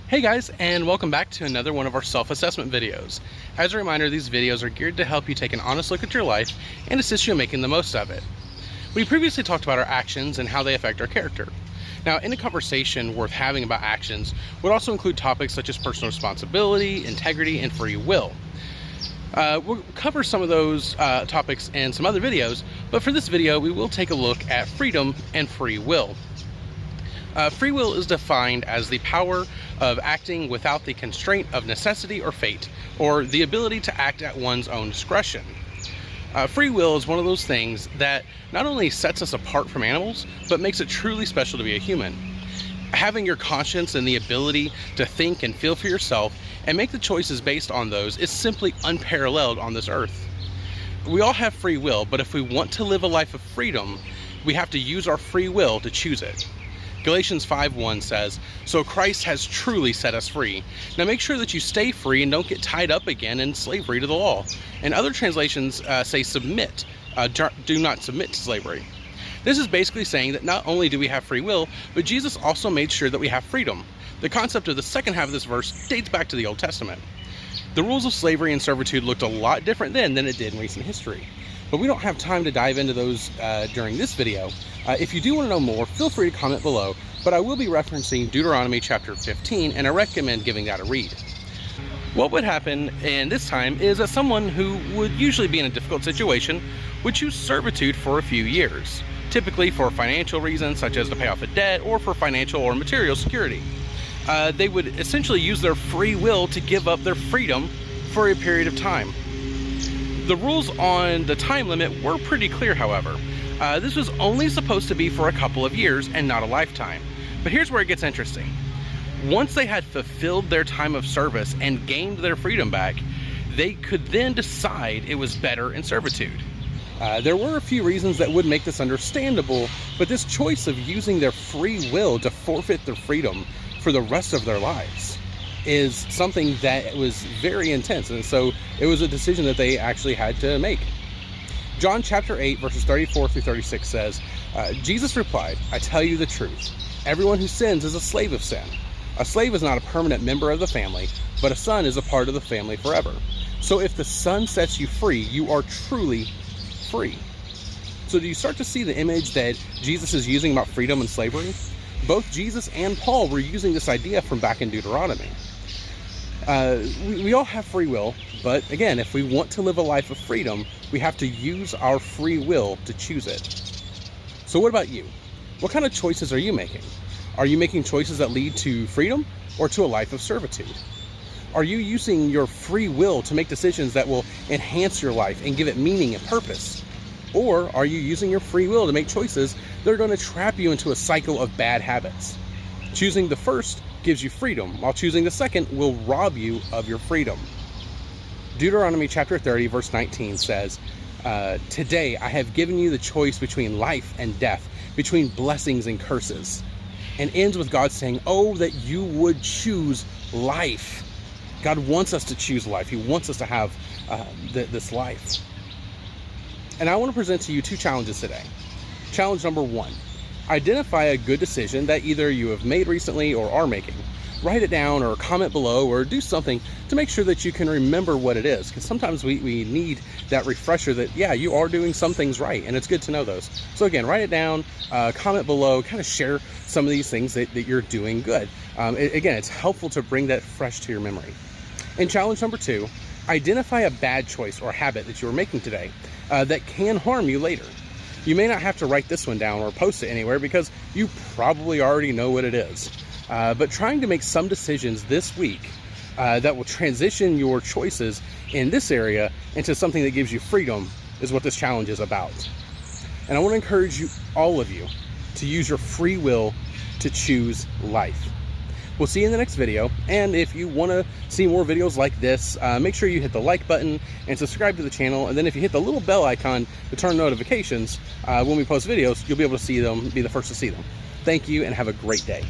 Hey guys, and welcome back to another one of our self-assessment videos. As a reminder, these videos are geared to help you take an honest look at your life and assist you in making the most of it. We previously talked about our actions and how they affect our character. Now, in a conversation worth having about actions would also include topics such as personal responsibility, integrity, and free will. We'll cover some of those topics in some other videos, but for this video, we will take a look at freedom and free will. Free will is defined as the power of acting without the constraint of necessity or fate, or the ability to act at one's own discretion. Free will is one of those things that not only sets us apart from animals, but makes it truly special to be a human. Having your conscience and the ability to think and feel for yourself and make the choices based on those is simply unparalleled on this earth. We all have free will, but if we want to live a life of freedom, we have to use our free will to choose it. Galatians 5:1 says, "So Christ has truly set us free. Now make sure that you stay free and don't get tied up again in slavery to the law." And other translations say submit, do not submit to slavery. This is basically saying that not only do we have free will, but Jesus also made sure that we have freedom. The concept of the second half of this verse dates back to the Old Testament. The rules of slavery and servitude looked a lot different then than it did in recent history. But we don't have time to dive into those during this video. If you do want to know more, feel free to comment below, but I will be referencing Deuteronomy chapter 15, and I recommend giving that a read. What would happen in this time is that someone who would usually be in a difficult situation would choose servitude for a few years, typically for financial reasons such as to pay off a debt or for financial or material security. They would essentially use their free will to give up their freedom for a period of time. The rules on the time limit were pretty clear, however. This was only supposed to be for a couple of years and not a lifetime. But here's where it gets interesting. Once they had fulfilled their time of service and gained their freedom back, they could then decide it was better in servitude. There were a few reasons that would make this understandable, but this choice of using their free will to forfeit their freedom for the rest of their lives is something that was very intense, and so it was a decision that they actually had to make. John chapter 8 verses 34 through 36 says, Jesus replied, "I tell you the truth. Everyone who sins is a slave of sin. A slave is not a permanent member of the family, but a son is a part of the family forever. So if the Son sets you free, you are truly free." So do you start to see the image that Jesus is using about freedom and slavery? Both Jesus and Paul were using this idea from back in Deuteronomy. We all have free will, but again, if we want to live a life of freedom, we have to use our free will to choose it. So what about you? What kind of choices are you making? Are you making choices that lead to freedom or to a life of servitude? Are you using your free will to make decisions that will enhance your life and give it meaning and purpose? Or are you using your free will to make choices that are going to trap you into a cycle of bad habits? Choosing the first gives you freedom, while choosing the second will rob you of your freedom. Deuteronomy chapter 30 verse 19 says, "Today I have given you the choice between life and death, between blessings and curses." And ends with God saying, "Oh, that you would choose life." God wants us to choose life. He wants us to have this life. And I want to present to you two challenges today. Challenge number one, identify a good decision that either you have made recently or are making. Write it down or comment below or do something to make sure that you can remember what it is. Because sometimes we need that refresher that, yeah, you are doing some things right, and it's good to know those. So again, write it down, comment below, kind of share some of these things that you're doing good. Again, it's helpful to bring that fresh to your memory. And challenge number two, identify a bad choice or habit that you are making today that can harm you later. You may not have to write this one down or post it anywhere because you probably already know what it is. But trying to make some decisions this week that will transition your choices in this area into something that gives you freedom is what this challenge is about. And I want to encourage you, all of you, to use your free will to choose life. We'll see you in the next video, and if you want to see more videos like this, make sure you hit the like button and subscribe to the channel, and then if you hit the little bell icon to turn notifications when we post videos, you'll be able to see them, be the first to see them. Thank you, and have a great day.